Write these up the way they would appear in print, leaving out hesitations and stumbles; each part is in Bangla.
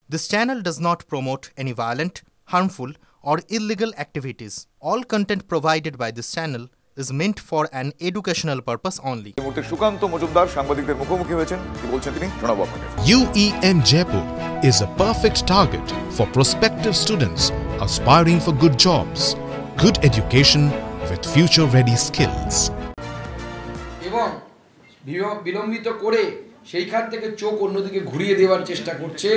This channel does not promote any violent, harmful, or illegal activities. All content provided by this channel is meant for an educational purpose only. Sukanta Majumdar সাংবাদিকদের মুখোমুখি হয়েছেন, কি বলছেন তিনি শোনাবো আপনাকে। UEM Jaipur is a perfect target for prospective students aspiring for good jobs, good education with future-ready skills. এবং বিলম্বিত করে সেইখান থেকে চোখ অন্যদিকে ঘুরিয়ে দেওয়ার চেষ্টা করছে।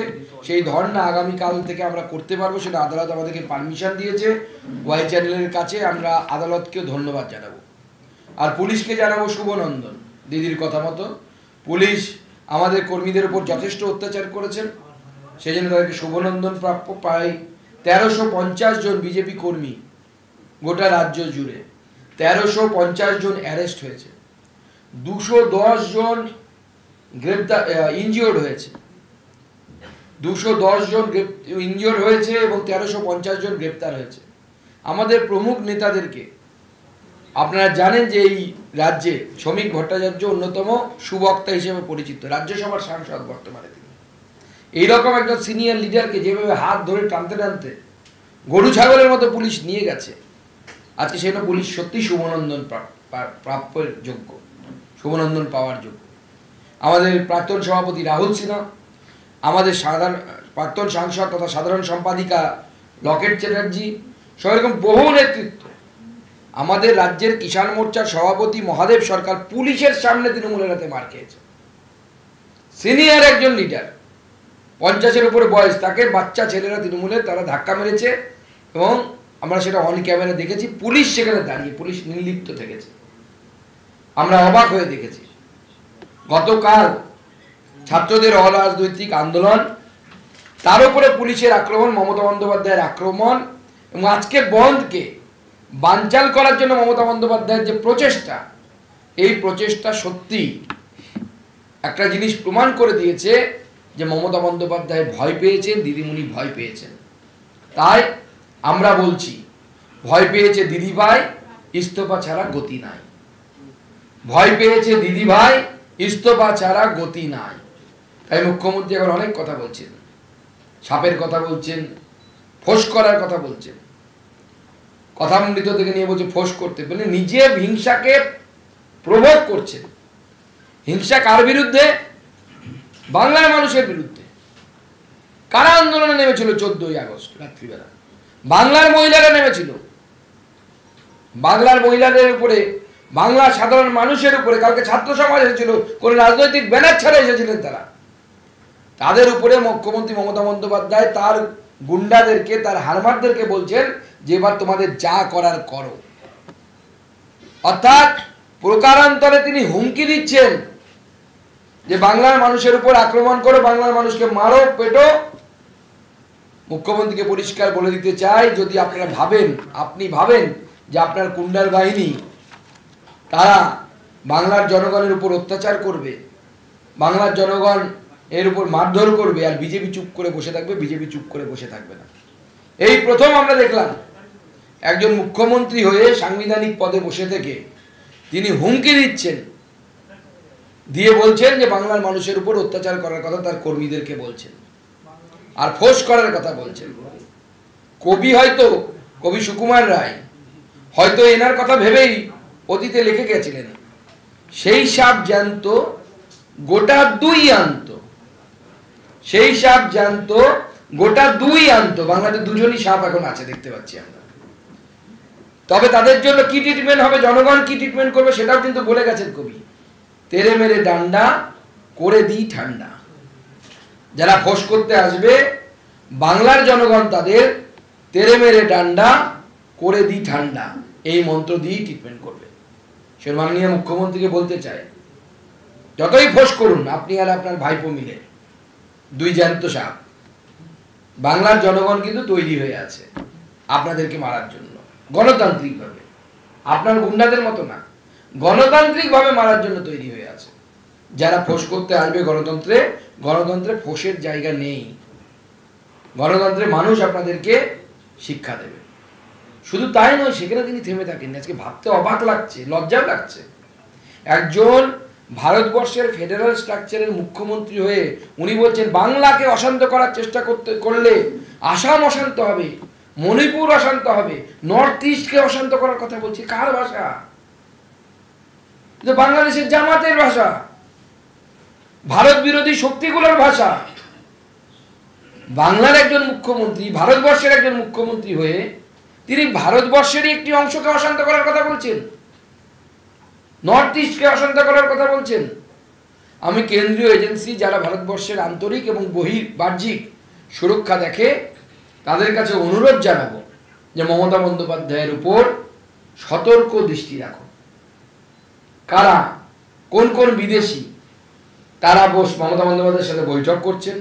সেই ধর্ণা আগামীকাল থেকে আমরা করতে পারবো, সেটা আদালত আমাদেরকে পারমিশন দিয়েছে। ওয়াই চ্যানেলের কাছে আমরা আদালতকেও ধন্যবাদ জানাবো, আর পুলিশকে জানাবো শুভনন্দন। দিদির কথা মতো পুলিশ আমাদের কর্মীদের উপর যথেষ্ট অত্যাচার করেছেন, সেই জন্য তাদেরকে শুভনন্দন প্রাপ্য। প্রায় 1350 জন বিজেপি কর্মী গোটা রাজ্য জুড়ে 1350 জন অ্যারেস্ট হয়েছে, 210 জন গ্রেপ্তার ইনজিওর্ড হয়েছে, 210 জন ইনজিওর্ড হয়েছে এবং 1350 জন গ্রেপ্তার হয়েছে। আমাদের প্রমুখ নেতাদেরকে আপনারা জানেন যে এই রাজ্যে শ্রমিক ভট্টাচার্য অন্যতম সুবক্তা হিসেবে পরিচিত, রাজ্যসভার সাংসদ বর্তমানে তিনি। এইরকম একজন সিনিয়র লিডারকে যেভাবে হাত ধরে টানতে টানতে গরু ছাগলের মতো পুলিশ নিয়ে গেছে, আজকে সেটা পুলিশ সত্যি শুভনন্দন প্রাপ্যের যোগ্য, শুভনন্দন পাওয়ার যোগ্য। আমাদের প্রাক্তন সভাপতি রাহুল সিনহা, আমাদের প্রাক্তন সাংসদ তথা সাধারণ সম্পাদিকা লকেট চ্যাটার্জি, সেরকম বহু নেতৃত্ব। আমাদের রাজ্যের কিষাণ মোর্চার সভাপতি মহাদেব সরকার পুলিশের সামনে তৃণমূলের হাতে মার খেয়েছে। সিনিয়র একজন লিডার, 50-এর উপরে বয়স, তাকে বাচ্চা ছেলেরা তৃণমূলের তারা ধাক্কা মেরেছে এবং আমরা সেটা অন ক্যামেরা দেখেছি। পুলিশ সেখানে দাঁড়িয়ে, পুলিশ নির্লিপ্ত থেকেছে, আমরা অবাক হয়ে দেখেছি। গতকাল ছাত্রদের অরাজনৈতিক আন্দোলন, তার উপরে পুলিশের আক্রমণ, মমতা বন্দ্যোপাধ্যায়ের আক্রমণ, এবং আজকে বন্ধকে বানচাল করার জন্য মমতা বন্দ্যোপাধ্যায়ের যে প্রচেষ্টা, এই প্রচেষ্টা সত্যি একটা জিনিস প্রমাণ করে দিয়েছে যে মমতা বন্দ্যোপাধ্যায় ভয় পেয়েছেন, দিদিমণি ভয় পেয়েছেন। তাই আমরা বলছি, ভয় পেয়েছে দিদিভাই, ইস্তফা ছাড়া গতি নাই। ভয় পেয়েছে দিদিভাই, ইস্তফা ছাড়া গতি নাই। তাই মুখ্যমন্ত্রী এখন অনেক কথা বলছেন, সাপের কথা বলছেন, ফোঁস করার কথা বলছেন, কথামৃত থেকে নিয়ে বলছে ফোঁস করতে, মানে নিজে হিংসাকে প্রভোগ করছেন। হিংসা কার বিরুদ্ধে? বাংলার মানুষের বিরুদ্ধে। কারা আন্দোলনে নেমেছিল 14ই আগস্ট রাত্রিবেলা? বাংলার মহিলারা নেমেছিল। বাংলার মহিলাদের উপরে, বাংলার সাধারণ মানুষের উপরে। কালকে ছাত্র সমাজ এসেছিল, কোন রাজনৈতিক ব্যানার ছাড়া এসেছিলেন তারা। তাদের উপরে মুখ্যমন্ত্রী মমতা বন্দ্যোপাধ্যায় তার গুন্ডাদেরকে, তার হারমারদেরকে বলছেন যে এবার তোমাদের যা করার করো। অর্থাৎ প্রকারান্তরে তিনি হুমকি দিচ্ছেন যে বাংলার মানুষের উপর আক্রমণ করো, বাংলার মানুষকে মারো, পেটো। মুখ্যমন্ত্রীকে পরিষ্কার বলে দিতে চাই, যদি আপনারা আপনি ভাবেন যে আপনার কুন্ডার বাহিনী তারা বাংলার জনগণের উপর অত্যাচার করবে, বাংলার জনগণ এর উপর মারধর করবে, আর বিজেপি চুপ করে বসে থাকবে, বিজেপি চুপ করে বসে থাকবে না। এই প্রথম আমরা দেখলাম একজন মুখ্যমন্ত্রী হয়ে সাংবিধানিক পদে বসে থেকে তিনি হুমকি দিচ্ছেন, দিয়ে বলছেন যে বাংলার মানুষের উপর অত্যাচার করার কথা তার কর্মীদেরকে বলছেন, আর ফোঁস করার কথা বলছেন। কবি সুকুমার রায় হয়তো এনার কথা ভেবেই অতীতে লিখে গেছিলেন, সেই সাপ জ্যান্ত গোটা দুই আনত, সেই সাপ জ্যান্ত গোটা দুই আনত। বাংলাতে দুজনই সাপ এখন আছে, দেখতে পাচ্ছি আমরা। তবে তাদের জন্য কি ট্রিটমেন্ট হবে, জনগণ কি ট্রিটমেন্ট করবে, সেটাও কিন্তু বলে গেছেন কবি। তেরে মেরে ডান্ডা করে দিই ঠান্ডা। যারা ফোঁস করতে আসবে, বাংলার জনগণ তাদের তেরে মেরে ডান্ডা করে দিই ঠান্ডা, এই মন্ত্র দিয়েই ট্রিটমেন্ট করবে। সে মাননীয় মুখ্যমন্ত্রীকে বলতে চায়, যতই ফোঁস করুন, আপনি আর আপনার ভাইপো মিলে দুই জ্যান্ত সাপ। বাংলার জনগণ কিন্তু তৈরি হয়ে আছে আপনাদেরকে মারার জন্য, গণতান্ত্রিকভাবে, আপনার গুন্ডাদের মতো না, গণতান্ত্রিকভাবে মারার জন্য তৈরি হয়ে আছে। যারা ফোঁস করতে আসবে গণতন্ত্রে ফোঁসের জায়গা নেই। গণতন্ত্রে মানুষ আপনাদেরকে শিক্ষা দেবে। শুধু তাই নয়, সেখানে তিনি থেমে থাকেন। আজকে ভাবতে অবাক লাগছে, লজ্জাও লাগছে। একজন ভারতবর্ষের ফেডারেল স্ট্রাকচারের মুখ্যমন্ত্রী হয়ে উনি বলছেন বাংলাকে অশান্ত করার চেষ্টা করলে আসাম অশান্ত হবে, মণিপুর অশান্ত হবে, নর্থ ইস্টকে অশান্ত করার কথা বলছি। কার ভাষা? যে বাংলাদেশের জামাতের ভাষা, ভারত বিরোধী শক্তিগুলোর ভাষা। বাংলার একজন মুখ্যমন্ত্রী, ভারতবর্ষের একজন মুখ্যমন্ত্রী হয়ে তিনি ভারতবর্ষেরই একটি অংশকে অশান্ত করার কথা বলছেন, নর্থ ইস্টকে অশান্ত করার কথা বলছেন। আমি কেন্দ্রীয় এজেন্সি যারা ভারতবর্ষের আন্তরিক এবং বাহ্যিক সুরক্ষা দেখে তাদের কাছে অনুরোধ জানাবো যে মমতা বন্দ্যোপাধ্যায়ের উপর সতর্ক দৃষ্টি রাখুন। কারা, কোন কোন বিদেশি তারা মমতা বন্দ্যোপাধ্যায়ের সাথে বৈঠক করছেন,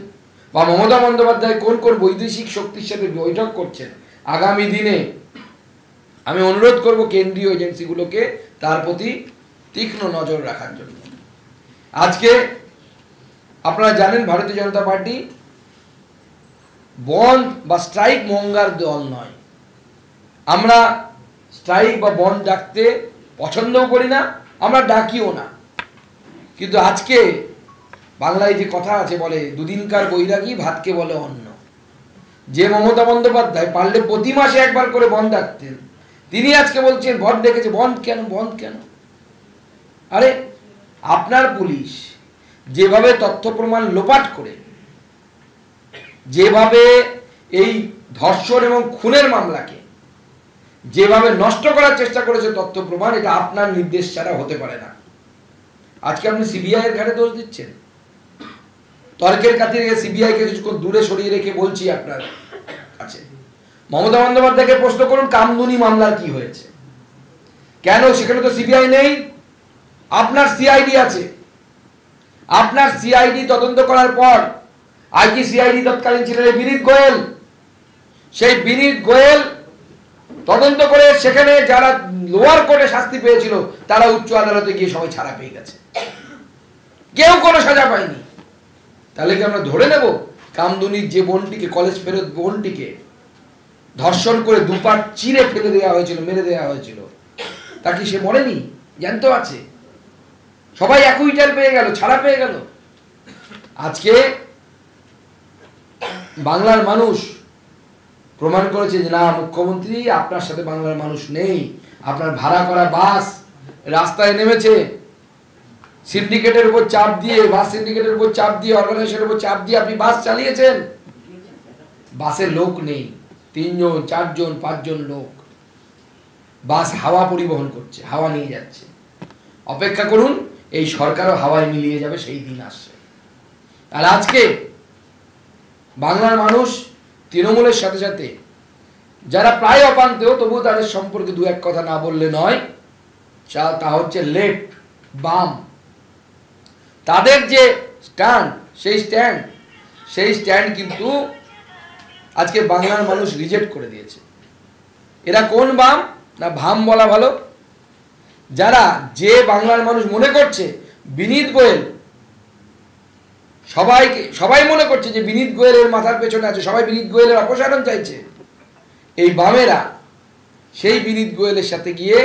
বা মমতা বন্দ্যোপাধ্যায় কোন কোন বৈদেশিক শক্তির সাথে বৈঠক করছেন, আগামী দিনে আমি অনুরোধ করব কেন্দ্রীয় এজেন্সিগুলোকে তার প্রতি তীক্ষ্ণ নজর রাখার জন্য। আজকে আপনারা জানেন ভারতীয় জনতা পার্টি বন্ধ বা স্ট্রাইক মঙ্গার দল নয়। আমরা স্ট্রাইক বা বন্ধ ডাকতে পছন্দও করি না, আমরা ডাকিও না। কিন্তু আজকে বাংলায় যে কথা আছে, বলে দুদিনকার বৈরাগী ভাতকে বলে অন্ন। যে মমতা বন্দ্যোপাধ্যায় পারলে প্রতি মাসে একবার করে বন্ধ ডাকতেন, তিনি আজকে বলছেন বন্ধ ডেকেছে। বন্ধ কেন? বন্ধ কেন? আরে আপনার পুলিশ যেভাবে তথ্য প্রমাণ লোপাট করে, যেভাবে এই ধর্ষণ এবং খুনের মামলাকে যেভাবে নষ্ট করার চেষ্টা করেছে তথ্য প্রমাণ, এটা আপনার নির্দেশ ছাড়া হতে পারে না। আজকে আপনি সিবিআই এর ঘাড়ে দোষ দিচ্ছেন। তর্কের খাতিরে সিবিআই কে কিছুক্ষণ দূরে সরিয়ে রেখে বলছি আপনার কাছে, মমতা বন্দ্যোপাধ্যায়কে প্রশ্ন করুন কামদুনি মামলার কি হয়েছে, কেন সেখানে তো সিবিআই নেই, আপনার সিআইডি আছে। আপনার সিআইডি তদন্ত করার পর আইজি সিআইডি তৎকালীন ছিলেন বিনীত গোয়েল, সেই বিনীত গোয়েল তদন্ত করে সেখানে যারা লোয়ার কোর্টে শাস্তি পেয়েছিল তারা উচ্চ আদালতে গিয়ে সবাই ছাড়া পেয়ে গেছে, কেউ কোনো সাজা পায়নি। তাহলে কি আমরা ধরে নেব কামদুনির যে বোনটিকে, কলেজ ফেরত বোনটিকে ধর্ষণ করে দুপাট চিরে ফেলে দেওয়া হয়েছিল, মেরে দেওয়া হয়েছিল, তা কি সে মরেনি? জ্যান্ত আছে। সবাই অ্যাকুইটাল পেয়ে গেল, ছাড়া পেয়ে গেল। আজকে বাংলার মানুষ প্রমাণ করেছে যে না, মুখ্যমন্ত্রী আপনার সাথে বাংলার মানুষ নেই। আপনার ভাড়া করা বাস রাস্তায় নেমেছে, সিন্ডিকেটের উপর চাপ দিয়ে, বাস সিন্ডিকেটের উপর চাপ দিয়ে, অর্গানাইজেশনের উপর চাপ দিয়ে আপনি বাস চালিয়েছেন। বাসে লোক নেই, 3 জন 4 জন 5 জন লোক। বাস হাওয়া পরিবহন করছে, হাওয়া নিয়ে যাচ্ছে। অপেক্ষা করুন, এই সরকারও হাওয়ায় মিলিয়ে যাবে, সেই দিন আসছে। আর আজকে বাংলার মানুষ তৃণমূলের সাথে সাথে যারা প্রায় অপান্তেও, তবুও তাদের সম্পর্কে দু এক কথা না বললে নয়, তা হচ্ছে লেফট, বাম। তাদের যে স্ট্যান্ড, সেই স্ট্যান্ড কিন্তু আজকে বাংলার মানুষ রিজেক্ট করে দিয়েছে। এরা কোন বাম না ভাম বলা ভালো, যারা যে বাংলার মানুষ মনে করছে বিনীত গোয়েল, সবাই মনে করছে যে বিনীত গোয়েলের মাথার পেছনে আছে, সবাই বিনীত গোয়েলের অপসারণ চাইছে। এই বামেরা সেই বিনীত গোয়েলের সাথে গিয়ে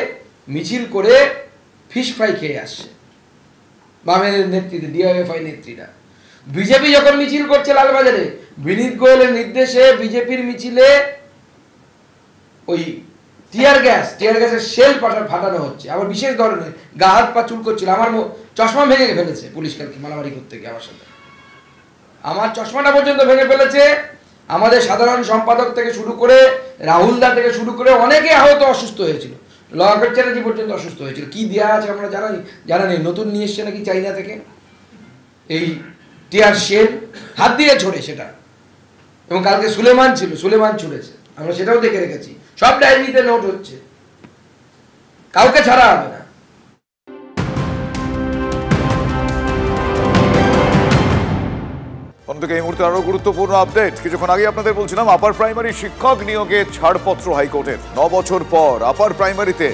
মিছিল করে ফিশ ফ্রাই খেয়ে আসছে। বামের নেতৃত্বে, ডিওএফআই নেত্রীরা। বিজেপি যখন মিছিল করছে লালবাজারে, বিনীত গোয়েলের নির্দেশে বিজেপির মিছিলে ওই টিয়ার গ্যাসের শেল ফাটানো হচ্ছে, আবার বিশেষ ধরনের। গা হাত পা চুল করছিল, আমার চশমা ভেঙে ফেলেছে পুলিশ কালকে মারামারি করতে গিয়ে আমার সাথে। আমার চশমাটা পর্যন্ত ভেঙে ফেলেছে। আমাদের সাধারণ সম্পাদক থেকে শুরু করে, রাহুল দা থেকে শুরু করে অনেকে আহত, অসুস্থ হয়েছিল। লকেট চ্যাটার্জি পর্যন্ত অসুস্থ হয়েছিল। কি দেওয়া আছে আমরা জানা নেই। নতুন নিয়ে এসছে নাকি চাইনা থেকে এই টিয়ার শেল, হাত দিয়ে ছোড়ে সেটা। এবং কালকে সুলেমান ছুড়েছে, আমরা সেটাও দেখে রেখেছি। সব ডায়েরিতে নোট হচ্ছে, কাউকে ছাড়া হবে না। অন্যদিকে এই মুহূর্তে আরো গুরুত্বপূর্ণ আপডেট। কিছুক্ষণ আগে আপনাদের বলছিলাম আপার প্রাইমারি শিক্ষক নিয়োগে ছাড়পত্র হাইকোর্টের। 9 বছর পর আপার প্রাইমারিতে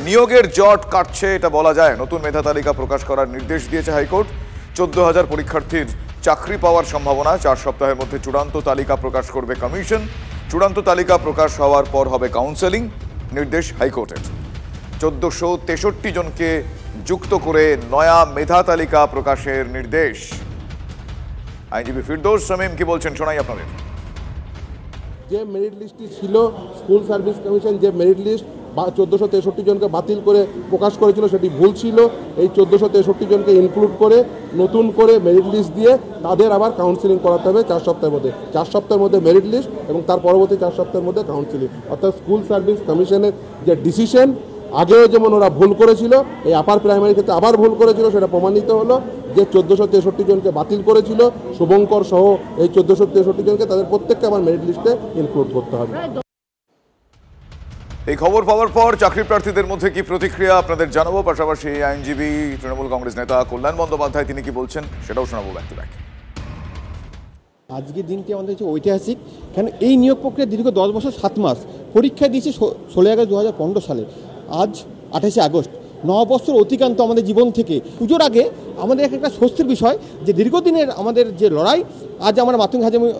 নিয়োগের জট কাটছে এটা বলা যায়। নতুন মেধা তালিকা প্রকাশ করার নির্দেশ দিয়েছে হাইকোর্ট। 14,000 পরীক্ষার্থীর চাকরি পাওয়ার সম্ভাবনা। 4 সপ্তাহের মধ্যে চূড়ান্ত তালিকা প্রকাশ করবে কমিশন। চূড়ান্ত তালিকা প্রকাশ হওয়ার পর হবে কাউন্সেলিং। নির্দেশ হাইকোর্টের। 1463 জনকে যুক্ত করে নয়া মেধা তালিকা প্রকাশের নির্দেশ। আইনজীবী ফিরদৌস শামীম কি বলছেন শোনাই আপনাদের। যে মেরিট লিস্টটি ছিল স্কুল সার্ভিস কমিশন যে মেরিট লিস্ট 1463 জনকে বাতিল করে প্রকাশ করেছিল সেটি ভুল ছিল। এই 1463 জনকে ইনক্লুড করে নতুন করে মেরিট লিস্ট দিয়ে তাদের আবার কাউন্সিলিং করাতে হবে 4 সপ্তাহের মধ্যে। 4 সপ্তাহের মধ্যে মেরিট লিস্ট এবং তার পরবর্তী 4 সপ্তাহের মধ্যে কাউন্সিলিং। অর্থাৎ স্কুল সার্ভিস কমিশনের যে ডিসিশন আগেও যেমন ওরা ভুল করেছিল, এই আপার প্রাইমারি ক্ষেত্রে আবার ভুল করেছিল, সেটা প্রমাণিত হলো যে 1463 জনকে বাতিল করেছিল শুভঙ্কর সহ এই 1463 জনকে তাদের প্রত্যেককে আবার মেরিট লিস্টে ইনক্লুড করতে হবে। এই খবর পাওয়ার পর চাকরি প্রার্থীদের মধ্যে কি প্রতিক্রিয়া আপনাদের জানাবো। পাশাপাশি আইনজীবী তৃণমূল কংগ্রেস নেতা কল্যাণ বন্দ্যোপাধ্যায় তিনি কি বলছেন সেটাও শোনাবো ব্যাক টু ব্যাক। আজকের দিনটি আমাদের হচ্ছে ঐতিহাসিক, কারণ এই নিয়োগ প্রক্রিয়া দীর্ঘ 10 বছর 7 মাস। পরীক্ষা দিয়েছি 16 আগস্ট 2015 সালে, আজ 28 আগস্ট। 9 বছর অতিক্রান্ত আমাদের জীবন থেকে। পুজোর আগে আমাদের একটা স্বস্তির বিষয় যে দীর্ঘদিনের আমাদের যে লড়াই, আজ আমরা মাতঙ্গ হাজমি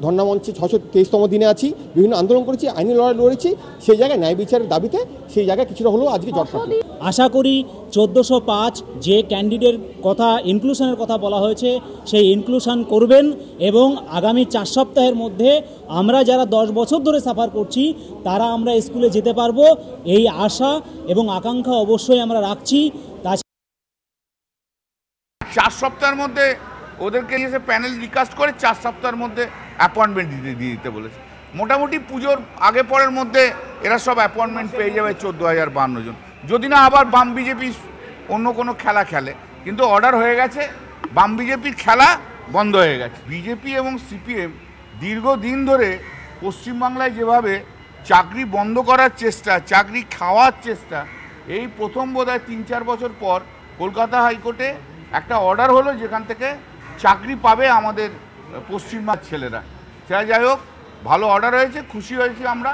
ধর্ণা মঞ্চে 623তম দিনে আছি, বিভিন্ন আন্দোলন করেছি, আইনি লড়াই লড়েছি, সেই জায়গায় ন্যায় বিচারের দাবিতে সেই জায়গায় কিছুটা হলেও আজকে জট পাচ্ছি। আশা করি 1405 যে ক্যান্ডিডেট কথা ইনক্লুশনের কথা বলা হয়েছে সেই ইনক্লুশন করবেন এবং আগামী 4 সপ্তাহের মধ্যে আমরা যারা 10 বছর ধরে সাফার করছি তারা আমরা স্কুলে যেতে পারবো, এই আশা এবং আকাঙ্ক্ষা অবশ্যই আমরা রাখছি। 4 সপ্তাহের মধ্যে ওদেরকে এসে প্যানেল রিকাস্ট করে 4 সপ্তাহের মধ্যে অ্যাপয়েন্টমেন্ট দিয়ে দিতে বলেছে। মোটামুটি পুজোর আগে পরের মধ্যে এরা সব অ্যাপয়েন্টমেন্ট পেয়ে যাবে 14,052 জন, যদি না আবার বাম বিজেপি অন্য কোনো খেলা খেলে। কিন্তু অর্ডার হয়ে গেছে, বাম বিজেপির খেলা বন্ধ হয়ে গেছে। বিজেপি এবং সিপিএম দীর্ঘদিন ধরে পশ্চিমবাংলায় যেভাবে চাকরি বন্ধ করার চেষ্টা, চাকরি খাওয়ার চেষ্টা, এই প্রথম বোধহয় 3-4 বছর পর কলকাতা হাইকোর্টে একটা অর্ডার হলো যেখান থেকে চাকরি পাবে আমাদের পশ্চিমবঙ্গের ছেলেরা। সেটা যাই হোক, ভালো অর্ডার হয়েছে, খুশি হয়েছি আমরা।